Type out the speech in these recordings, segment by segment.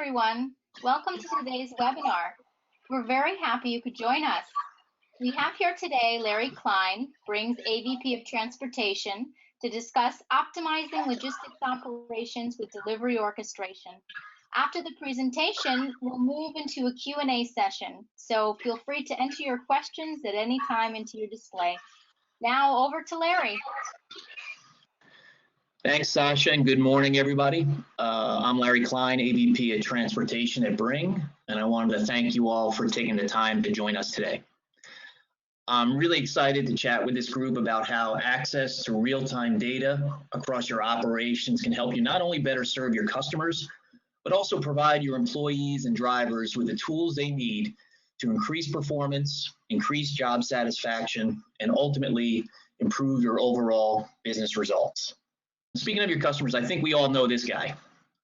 everyone. Welcome to today's webinar. We're very happy you could join us. We have here today Larry Klein, Bring's AVP of Transportation, to discuss optimizing logistics operations with delivery orchestration. After the presentation, we'll move into a Q&A session, so feel free to enter your questions at any time into your display. Now over to Larry. Thanks, Sasha, and good morning, everybody. I'm Larry Klein, AVP of Transportation at Bring, and I wanted to thank you all for taking the time to join us today. I'm really excited to chat with this group about how access to real-time data across your operations can help you not only better serve your customers, but also provide your employees and drivers with the tools they need to increase performance, increase job satisfaction, and ultimately improve your overall business results. Speaking of your customers, I think we all know this guy.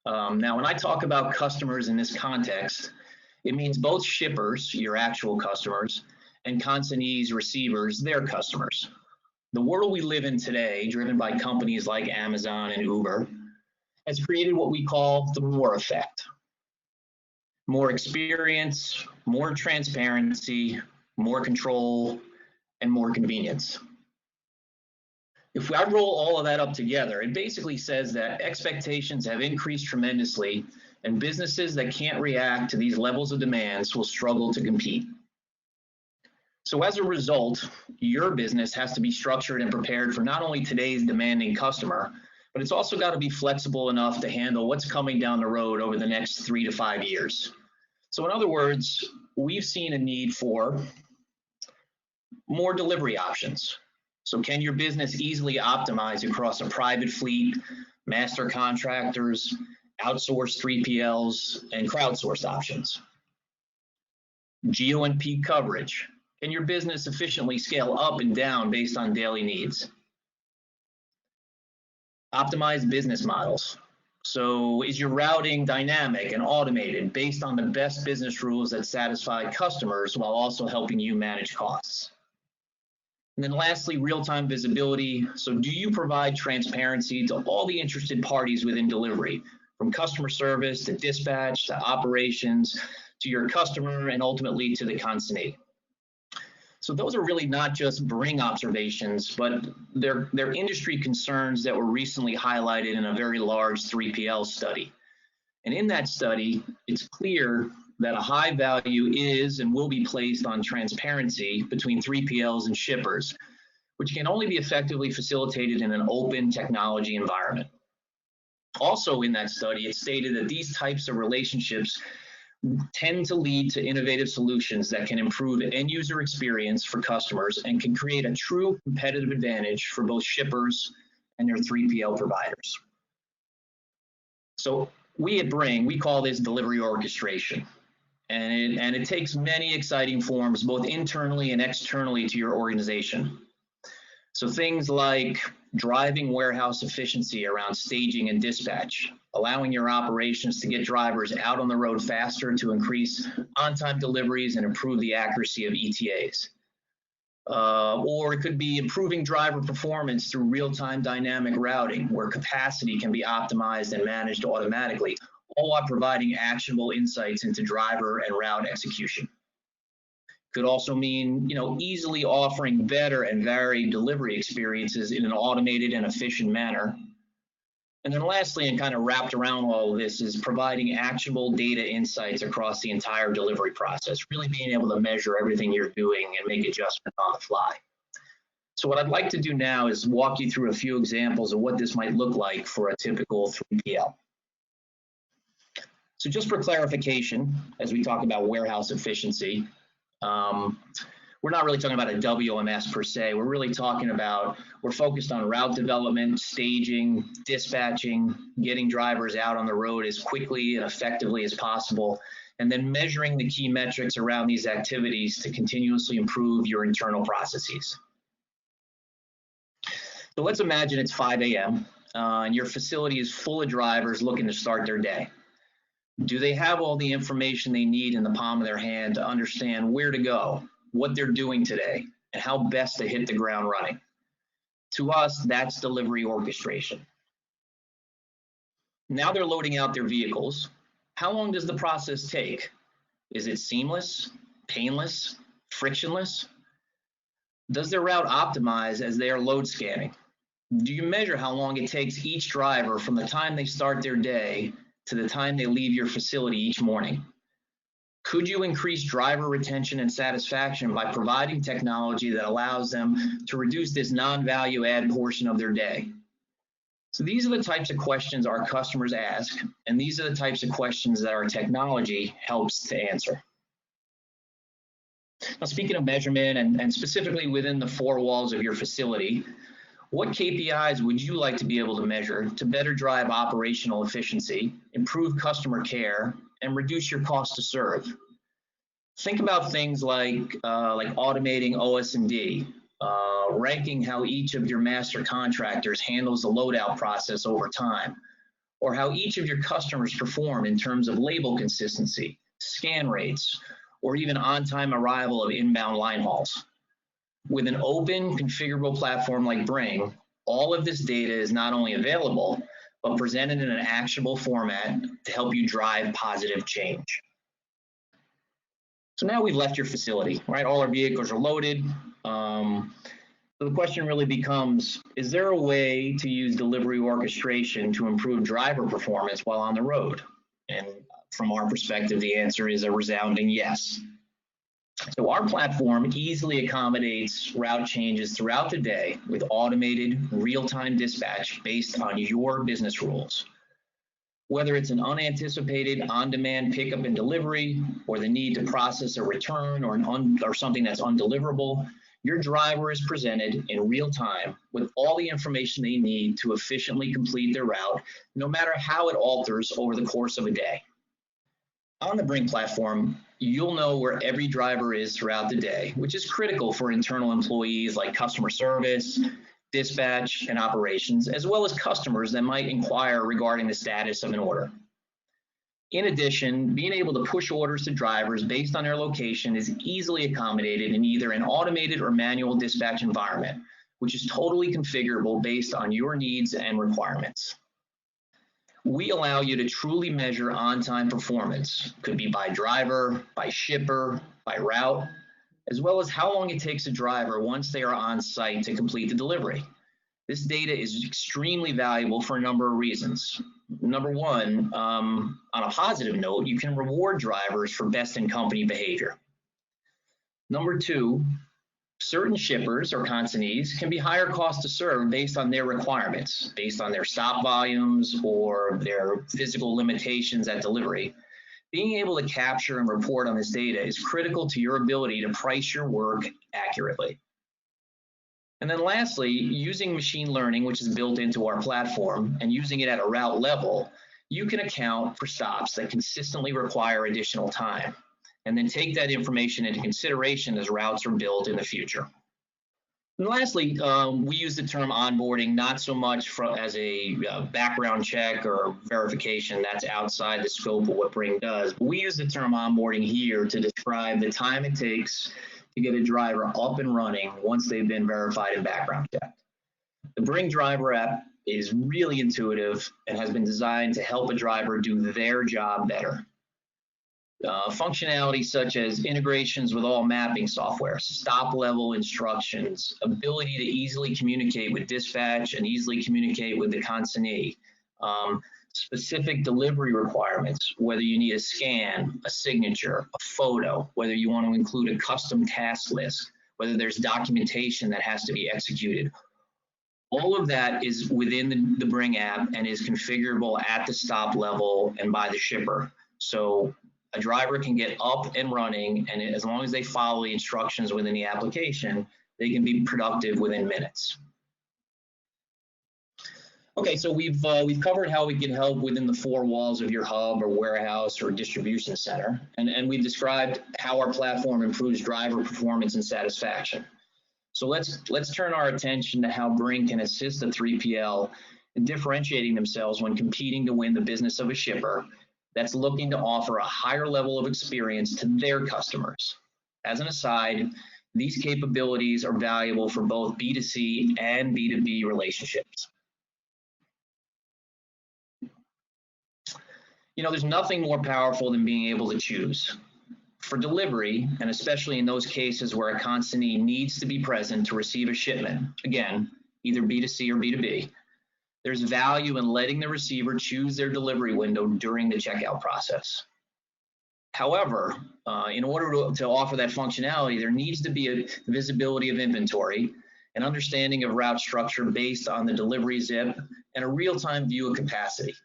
Now, when I talk about customers in this context, it means both shippers, your actual customers, and consignees, receivers, their customers. The world we live in today, driven by companies like Amazon and Uber, has created what we call the more effect. More experience, more transparency, more control, and more convenience. If I roll all of that up together, it basically says that expectations have increased tremendously, and businesses that can't react to these levels of demands will struggle to compete. So as a result, your business has to be structured and prepared for not only today's demanding customer, but it's also got to be flexible enough to handle what's coming down the road over the next 3 to 5 years. So in other words, we've seen a need for more delivery options. So can your business easily optimize across a private fleet, master contractors, outsourced 3PLs, and crowdsourced options? Geo and peak coverage. Can your business efficiently scale up and down based on daily needs? Optimized business models. So is your routing dynamic and automated based on the best business rules that satisfy customers while also helping you manage costs? And then lastly, real-time visibility. So do you provide transparency to all the interested parties within delivery, from customer service to dispatch to operations to your customer and ultimately to the consignee? So those are really not just Bring observations, but they're industry concerns that were recently highlighted in a very large 3PL study. And in that study, it's clear that a high value is and will be placed on transparency between 3PLs and shippers, which can only be effectively facilitated in an open technology environment. Also in that study, it stated that these types of relationships tend to lead to innovative solutions that can improve end user experience for customers and can create a true competitive advantage for both shippers and their 3PL providers. So we at Bring, we call this delivery orchestration. And it takes many exciting forms, both internally and externally to your organization. So things like driving warehouse efficiency around staging and dispatch, allowing your operations to get drivers out on the road faster to increase on-time deliveries and improve the accuracy of ETAs. Or it could be improving driver performance through real-time dynamic routing, where capacity can be optimized and managed automatically, all while providing actionable insights into driver and route execution. Could also mean, easily offering better and varied delivery experiences in an automated and efficient manner. And then lastly, and kind of wrapped around all of this, is providing actionable data insights across the entire delivery process, really being able to measure everything you're doing and make adjustments on the fly. So what I'd like to do now is walk you through a few examples of what this might look like for a typical 3PL. So just for clarification, as we talk about warehouse efficiency, we're not really talking about a WMS per se. We're really talking about, we're focused on route development, staging, dispatching, getting drivers out on the road as quickly and effectively as possible, and then measuring the key metrics around these activities to continuously improve your internal processes. So let's imagine it's 5 a.m. And your facility is full of drivers looking to start their day. Do they have all the information they need in the palm of their hand to understand where to go, what they're doing today, and how best to hit the ground running? To us, that's delivery orchestration. Now they're loading out their vehicles. How long does the process take? Is it seamless, painless, frictionless? Does their route optimize as they are load scanning? Do you measure how long it takes each driver from the time they start their day to the time they leave your facility each morning? Could you increase driver retention and satisfaction by providing technology that allows them to reduce this non-value add portion of their day? So these are the types of questions our customers ask, and these are the types of questions that our technology helps to answer. Now, speaking of measurement and specifically within the four walls of your facility, what KPIs would you like to be able to measure to better drive operational efficiency, improve customer care, and reduce your cost to serve? Think about things like automating OS&D, ranking how each of your master contractors handles the loadout process over time, or how each of your customers perform in terms of label consistency, scan rates, or even on-time arrival of inbound line hauls. With an open, configurable platform like Bring, all of this data is not only available, but presented in an actionable format to help you drive positive change. So now we've left your facility, right? All our vehicles are loaded. So the question really becomes, is there a way to use delivery orchestration to improve driver performance while on the road? And from our perspective, the answer is a resounding yes. So our platform easily accommodates route changes throughout the day with automated real-time dispatch based on your business rules. Whether it's an unanticipated on-demand pickup and delivery, or the need to process a return or something that's undeliverable, your driver is presented in real time with all the information they need to efficiently complete their route, no matter how it alters over the course of a day. On the Bring platform, you'll know where every driver is throughout the day, which is critical for internal employees like customer service, dispatch, and operations, as well as customers that might inquire regarding the status of an order. In addition, being able to push orders to drivers based on their location is easily accommodated in either an automated or manual dispatch environment, which is totally configurable based on your needs and requirements. We allow you to truly measure on-time performance. Could be by driver, by shipper, by route, as well as how long it takes a driver once they are on site to complete the delivery. This data is extremely valuable for a number of reasons. Number one, on a positive note, you can reward drivers for best in company behavior. Number two, certain shippers or consignees can be higher cost to serve based on their requirements, based on their stop volumes or their physical limitations at delivery. Being able to capture and report on this data is critical to your ability to price your work accurately. And then lastly, using machine learning, which is built into our platform, and using it at a route level, you can account for stops that consistently require additional time, and then take that information into consideration as routes are built in the future. And lastly, we use the term onboarding not so much as a background check or verification. That's outside the scope of what Bring does. But we use the term onboarding here to describe the time it takes to get a driver up and running once they've been verified and background checked. The Bring driver app is really intuitive and has been designed to help a driver do their job better. Functionality such as integrations with all mapping software, stop level instructions, ability to easily communicate with dispatch and easily communicate with the consignee, specific delivery requirements, whether you need a scan, a signature, a photo, whether you want to include a custom task list, whether there's documentation that has to be executed. All of that is within the Bring app and is configurable at the stop level and by the shipper. So a driver can get up and running, and as long as they follow the instructions within the application, they can be productive within minutes. Okay, so we've covered how we can help within the four walls of your hub or warehouse or distribution center, and we've described how our platform improves driver performance and satisfaction. So let's turn our attention to how Bring can assist the 3PL in differentiating themselves when competing to win the business of a shipper that's looking to offer a higher level of experience to their customers. As an aside, these capabilities are valuable for both B2C and B2B relationships. There's nothing more powerful than being able to choose. For delivery, and especially in those cases where a consignee needs to be present to receive a shipment, again, either B2C or B2B, there's value in letting the receiver choose their delivery window during the checkout process. However, in order to offer that functionality, there needs to be a visibility of inventory, an understanding of route structure based on the delivery zip, and a real-time view of capacity.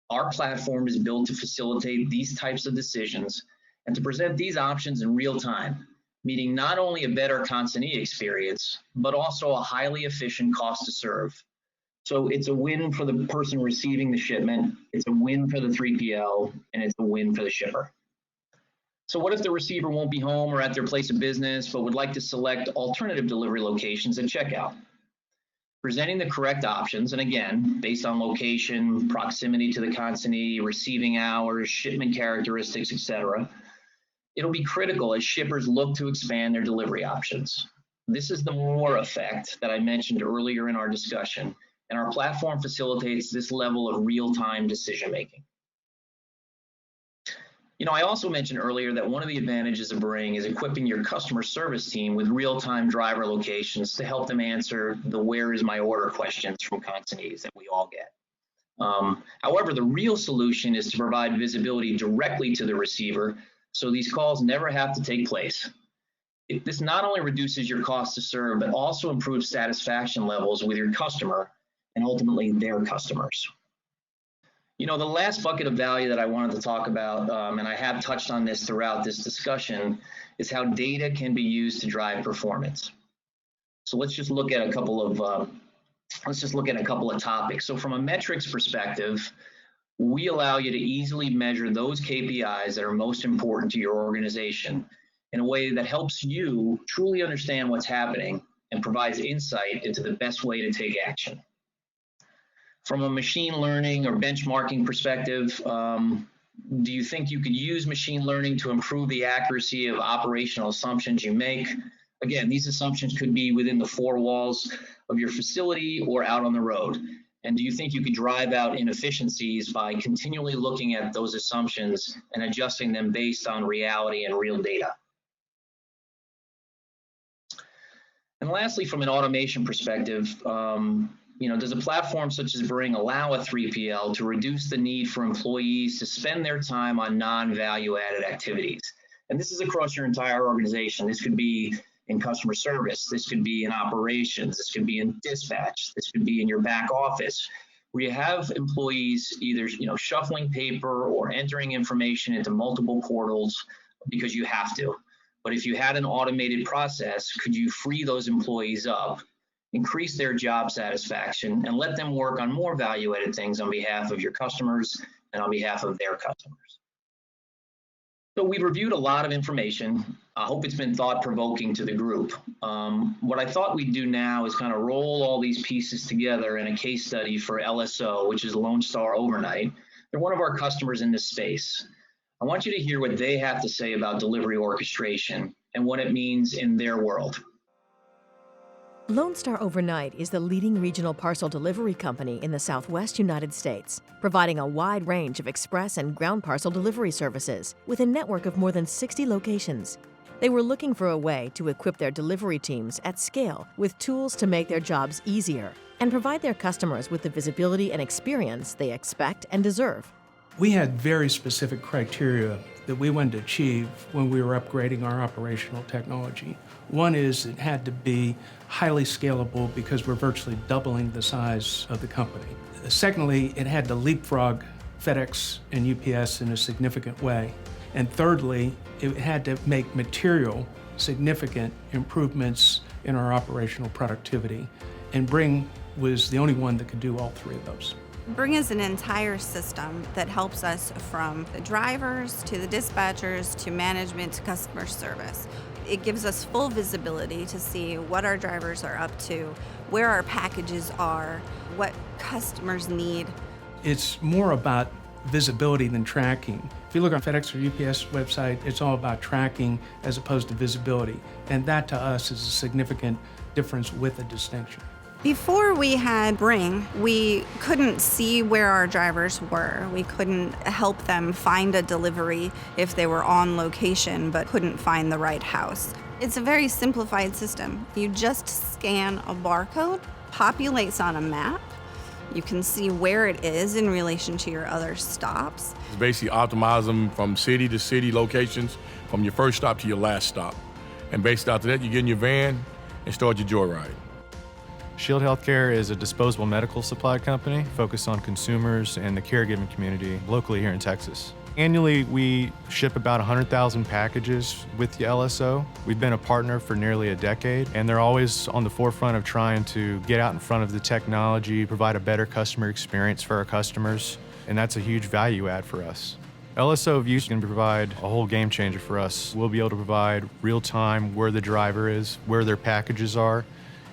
Our platform is built to facilitate these types of decisions and to present these options in real time, meaning not only a better consignee experience, but also a highly efficient cost to serve. So it's a win for the person receiving the shipment, it's a win for the 3PL, and it's a win for the shipper. So what if the receiver won't be home or at their place of business, but would like to select alternative delivery locations at checkout? Presenting the correct options, and again, based on location, proximity to the consignee, receiving hours, shipment characteristics, etc., it'll be critical as shippers look to expand their delivery options. This is the more effect that I mentioned earlier in our discussion, and our platform facilitates this level of real-time decision-making. I also mentioned earlier that one of the advantages of Bring is equipping your customer service team with real-time driver locations to help them answer the "where is my order" questions from consignees that we all get. However, the real solution is to provide visibility directly to the receiver so these calls never have to take place. This not only reduces your cost to serve, but also improves satisfaction levels with your customer and ultimately their customers. The last bucket of value that I wanted to talk about, and I have touched on this throughout this discussion, is how data can be used to drive performance. So let's just look at a couple of topics. So from a metrics perspective, we allow you to easily measure those KPIs that are most important to your organization in a way that helps you truly understand what's happening and provides insight into the best way to take action. From a machine learning or benchmarking perspective, do you think you could use machine learning to improve the accuracy of operational assumptions you make? Again, these assumptions could be within the four walls of your facility or out on the road. And do you think you could drive out inefficiencies by continually looking at those assumptions and adjusting them based on reality and real data? And lastly, from an automation perspective, does a platform such as Bring allow a 3PL to reduce the need for employees to spend their time on non-value-added activities? And this is across your entire organization. This could be in customer service. This could be in operations. This could be in dispatch. This could be in your back office, where you have employees either shuffling paper or entering information into multiple portals because you have to. But if you had an automated process, could you free those employees up, increase their job satisfaction, and let them work on more value-added things on behalf of your customers and on behalf of their customers? So we've reviewed a lot of information. I hope it's been thought-provoking to the group. What I thought we'd do now is kind of roll all these pieces together in a case study for LSO, which is Lone Star Overnight. They're one of our customers in this space. I want you to hear what they have to say about delivery orchestration and what it means in their world. Lone Star Overnight is the leading regional parcel delivery company in the Southwest United States, providing a wide range of express and ground parcel delivery services with a network of more than 60 locations. They were looking for a way to equip their delivery teams at scale with tools to make their jobs easier and provide their customers with the visibility and experience they expect and deserve. We had very specific criteria that we wanted to achieve when we were upgrading our operational technology. One is it had to be highly scalable because we're virtually doubling the size of the company. Secondly, it had to leapfrog FedEx and UPS in a significant way. And thirdly, it had to make material, significant improvements in our operational productivity. And Bring was the only one that could do all three of those. Bring is an entire system that helps us from the drivers to the dispatchers to management to customer service. It gives us full visibility to see what our drivers are up to, where our packages are, what customers need. It's more about visibility than tracking. If you look on FedEx or UPS website, it's all about tracking as opposed to visibility. And that to us is a significant difference with a distinction. Before we had Bring, we couldn't see where our drivers were. We couldn't help them find a delivery if they were on location but couldn't find the right house. It's a very simplified system. You just scan a barcode, populates on a map. You can see where it is in relation to your other stops. It's basically optimize them from city to city locations, from your first stop to your last stop. And based after that, you get in your van and start your joyride. Shield Healthcare is a disposable medical supply company focused on consumers and the caregiving community locally here in Texas. Annually, we ship about 100,000 packages with the LSO. We've been a partner for nearly a decade, and they're always on the forefront of trying to get out in front of the technology, provide a better customer experience for our customers, and that's a huge value add for us. LSO View is going to provide a whole game changer for us. We'll be able to provide real time where the driver is, where their packages are,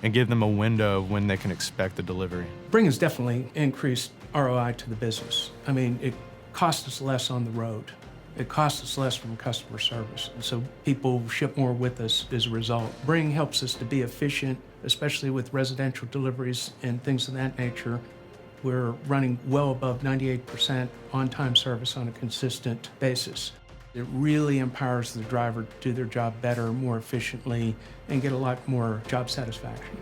and give them a window of when they can expect the delivery. Bring has definitely increased ROI to the business. I mean, it costs us less on the road. It costs us less from customer service. And so people ship more with us as a result. Bring helps us to be efficient, especially with residential deliveries and things of that nature. We're running well above 98% on-time service on a consistent basis. It really empowers the driver to do their job better, more efficiently, and get a lot more job satisfaction.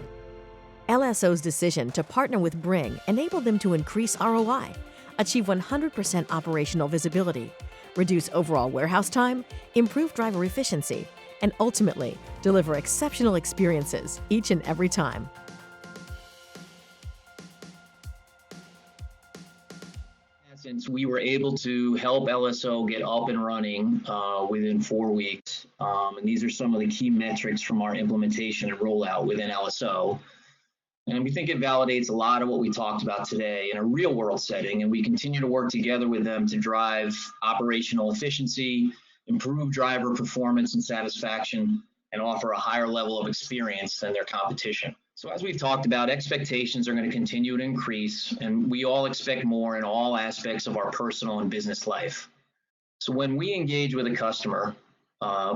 LSO's decision to partner with Bring enabled them to increase ROI, achieve 100% operational visibility, reduce overall warehouse time, improve driver efficiency, and ultimately deliver exceptional experiences each and every time. Since we were able to help LSO get up and running within 4 weeks, and these are some of the key metrics from our implementation and rollout within LSO. And we think it validates a lot of what we talked about today in a real world setting, and we continue to work together with them to drive operational efficiency, improve driver performance and satisfaction, and offer a higher level of experience than their competition. So as we've talked about, expectations are going to continue to increase, and we all expect more in all aspects of our personal and business life. So when we engage with a customer,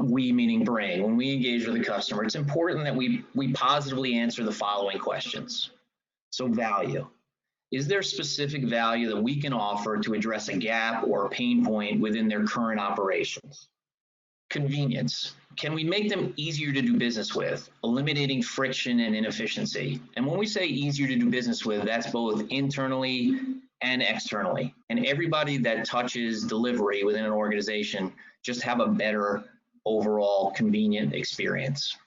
we meaning Bring, when we engage with a customer, it's important that we positively answer the following questions. So value. Is there specific value that we can offer to address a gap or a pain point within their current operations? Convenience. Can we make them easier to do business with, eliminating friction and inefficiency? And when we say easier to do business with, that's both internally and externally. And everybody that touches delivery within an organization just have a better overall convenient experience.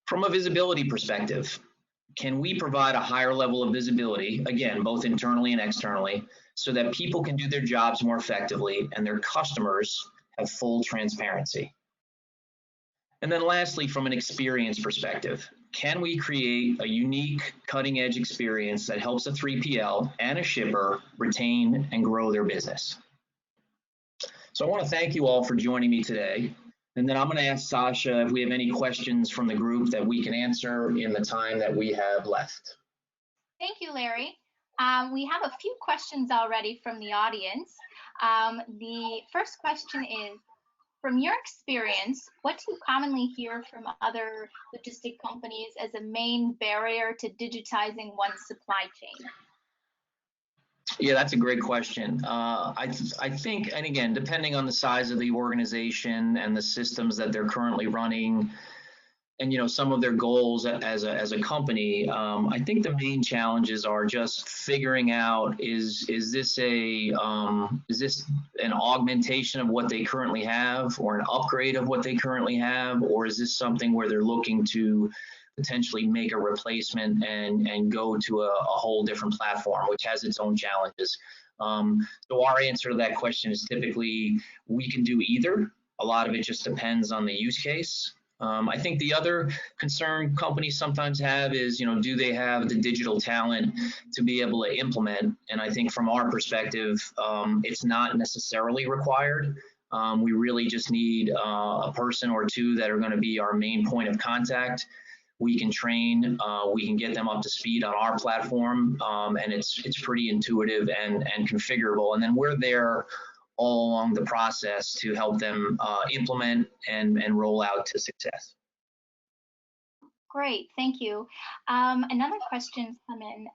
From a visibility perspective, can we provide a higher level of visibility, again, both internally and externally, so that people can do their jobs more effectively and their customers have full transparency? And then lastly, from an experience perspective, can we create a unique cutting edge experience that helps a 3PL and a shipper retain and grow their business? So I want to thank you all for joining me today. And then I'm going to ask Sasha if we have any questions from the group that we can answer in the time that we have left. Thank you, Larry. We have a few questions already from the audience. The first question is, from your experience, what do you commonly hear from other logistic companies as a main barrier to digitizing one's supply chain? Yeah, that's a great question. I think, and again, depending on the size of the organization and the systems that they're currently running, and some of their goals as a company, I think the main challenges are just figuring out is this an augmentation of what they currently have, or an upgrade of what they currently have, or is this something where they're looking to potentially make a replacement and go to a whole different platform, which has its own challenges. So our answer to that question is typically we can do either. A lot of it just depends on the use case. I think the other concern companies sometimes have is, do they have the digital talent to be able to implement? And I think from our perspective, it's not necessarily required. We really just need a person or two that are going to be our main point of contact. We can train, we can get them up to speed on our platform, and it's pretty intuitive and configurable. And then we're there all along the process to help them implement and roll out to success. Great, thank you. Another question's come in.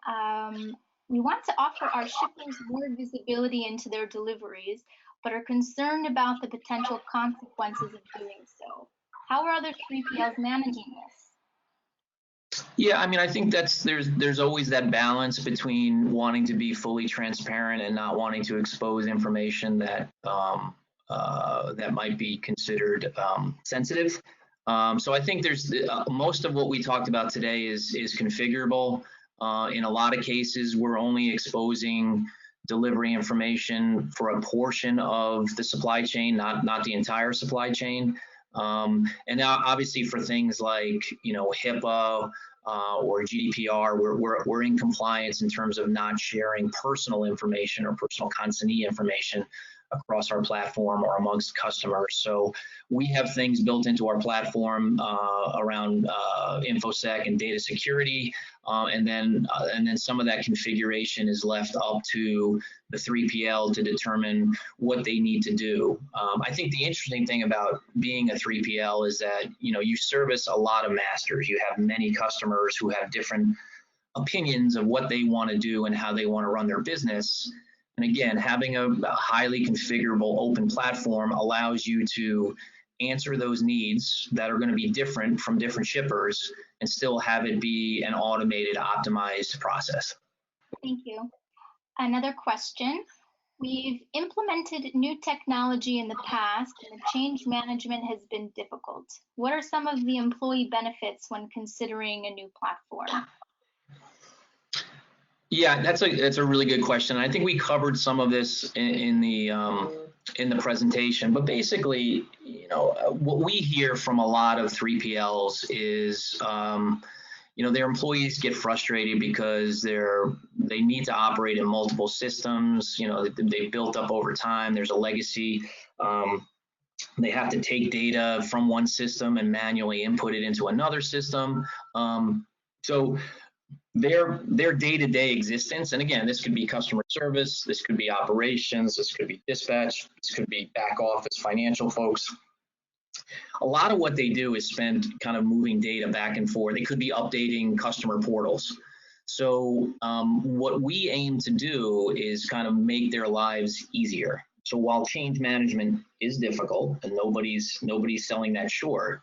We want to offer our shippers more visibility into their deliveries, but are concerned about the potential consequences of doing so. How are other 3PLs managing this? Yeah, I mean, I think there's always that balance between wanting to be fully transparent and not wanting to expose information that that might be considered sensitive. So I think there's most of what we talked about today is configurable. In a lot of cases, we're only exposing delivery information for a portion of the supply chain, not the entire supply chain. And now, obviously, for things like HIPAA or GDPR, we're in compliance in terms of not sharing personal information or personal consignee information across our platform or amongst customers. So we have things built into our platform around InfoSec and data security, and then some of that configuration is left up to the 3PL to determine what they need to do. I think the interesting thing about being a 3PL is that you service a lot of masters. You have many customers who have different opinions of what they want to do and how they want to run their business. And again, having a highly configurable open platform allows you to answer those needs that are going to be different from different shippers and still have it be an automated, optimized process. Thank you. Another question. We've implemented new technology in the past and the change management has been difficult. What are some of the employee benefits when considering a new platform? Yeah, that's a really good question. I think we covered some of this in the presentation, but basically, what we hear from a lot of 3PLs is, their employees get frustrated because they need to operate in multiple systems. They built up over time. There's a legacy. They have to take data from one system and manually input it into another system. So their day-to-day existence, and again, this could be customer service, this could be operations, this could be dispatch, this could be back office financial folks. A lot of what they do is spend kind of moving data back and forth. They could be updating customer portals. So what we aim to do is kind of make their lives easier. So while change management is difficult and nobody's selling that short,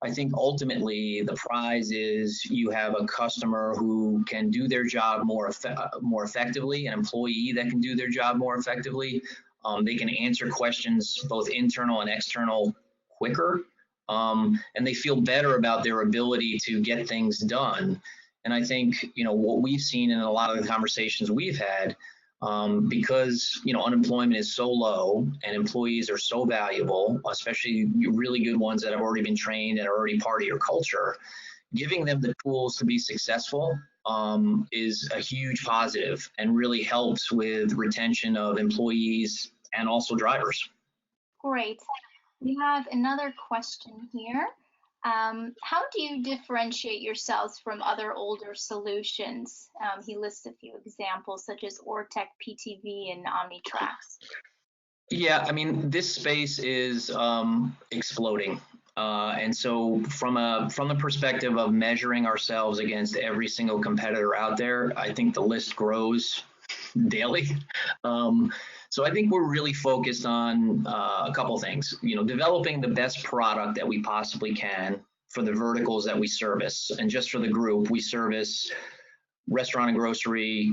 I think ultimately the prize is you have a customer who can do their job more effectively, an employee that can do their job more effectively. They can answer questions, both internal and external, quicker, and they feel better about their ability to get things done. And I think, what we've seen in a lot of the conversations we've had, because unemployment is so low and employees are so valuable, especially really good ones that have already been trained and are already part of your culture, giving them the tools to be successful is a huge positive and really helps with retention of employees and also drivers. Great. We have another question here. How do you differentiate yourselves from other older solutions? He lists a few examples such as Ortec, PTV, and OmniTrax. Yeah, I mean, this space is exploding. And so from the perspective of measuring ourselves against every single competitor out there, I think the list grows daily. So I think we're really focused on a couple things, developing the best product that we possibly can for the verticals that we service. And just for the group, we service restaurant and grocery,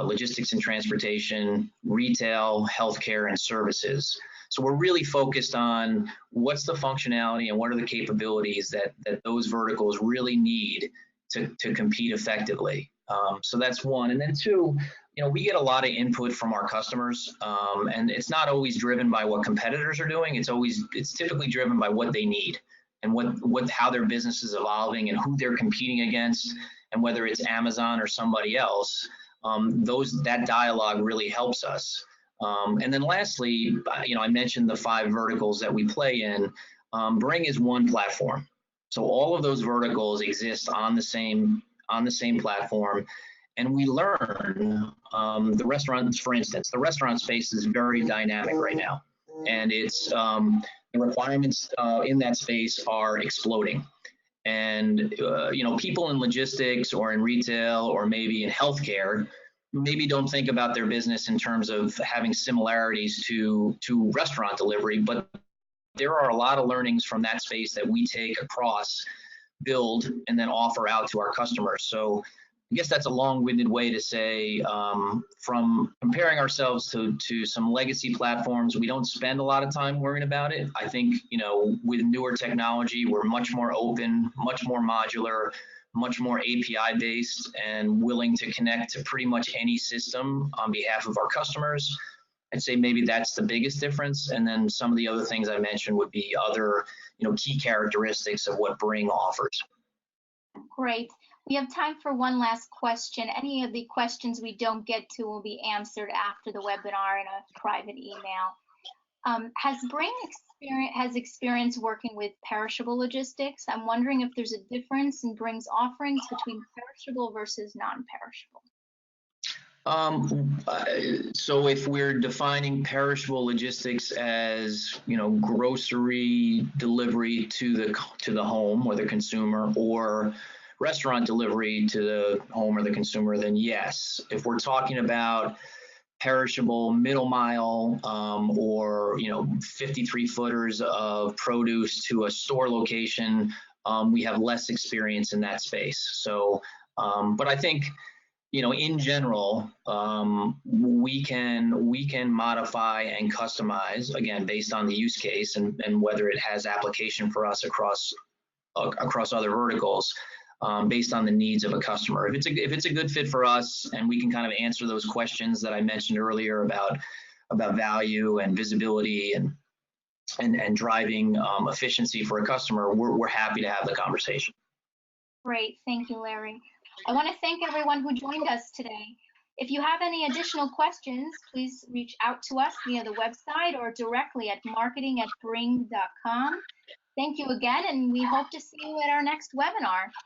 logistics and transportation, retail, healthcare, and services. So we're really focused on what's the functionality and what are the capabilities that those verticals really need to compete effectively. So that's one. And then two, we get a lot of input from our customers, and it's not always driven by what competitors are doing. It's typically driven by what they need and how their business is evolving and who they're competing against, and whether it's Amazon or somebody else. That dialogue really helps us. And then lastly, I mentioned the 5 verticals that we play in. Bring is one platform. So all of those verticals exist on the same platform. And we learn the restaurants, for instance, the restaurant space is very dynamic right now. And it's the requirements in that space are exploding. And people in logistics or in retail or maybe in healthcare maybe don't think about their business in terms of having similarities to restaurant delivery, but there are a lot of learnings from that space that we take across, build, and then offer out to our customers. So I guess that's a long-winded way to say, from comparing ourselves to some legacy platforms, we don't spend a lot of time worrying about it. I think, with newer technology, we're much more open, much more modular, much more API based, and willing to connect to pretty much any system on behalf of our customers. I'd say maybe that's the biggest difference. And then some of the other things I mentioned would be other, key characteristics of what Bring offers. Great. We have time for one last question. Any of the questions we don't get to will be answered after the webinar in a private email. Has Bring experience working with perishable logistics? I'm wondering if there's a difference in Bring's offerings between perishable versus non-perishable. So if we're defining perishable logistics as, grocery delivery to the home or the consumer, or restaurant delivery to the home or the consumer, then yes. If we're talking about perishable middle mile, or 53 footers of produce to a store location, we have less experience in that space. So, but I think, in general, we can modify and customize, again, based on the use case and whether it has application for us across other verticals, based on the needs of a customer. If it's a good fit for us, and we can kind of answer those questions that I mentioned earlier about value and visibility and driving efficiency for a customer, we're happy to have the conversation. Great, thank you, Larry. I want to thank everyone who joined us today. If you have any additional questions, please reach out to us via the website or directly at marketing@bring.com. Thank you again, and we hope to see you at our next webinar.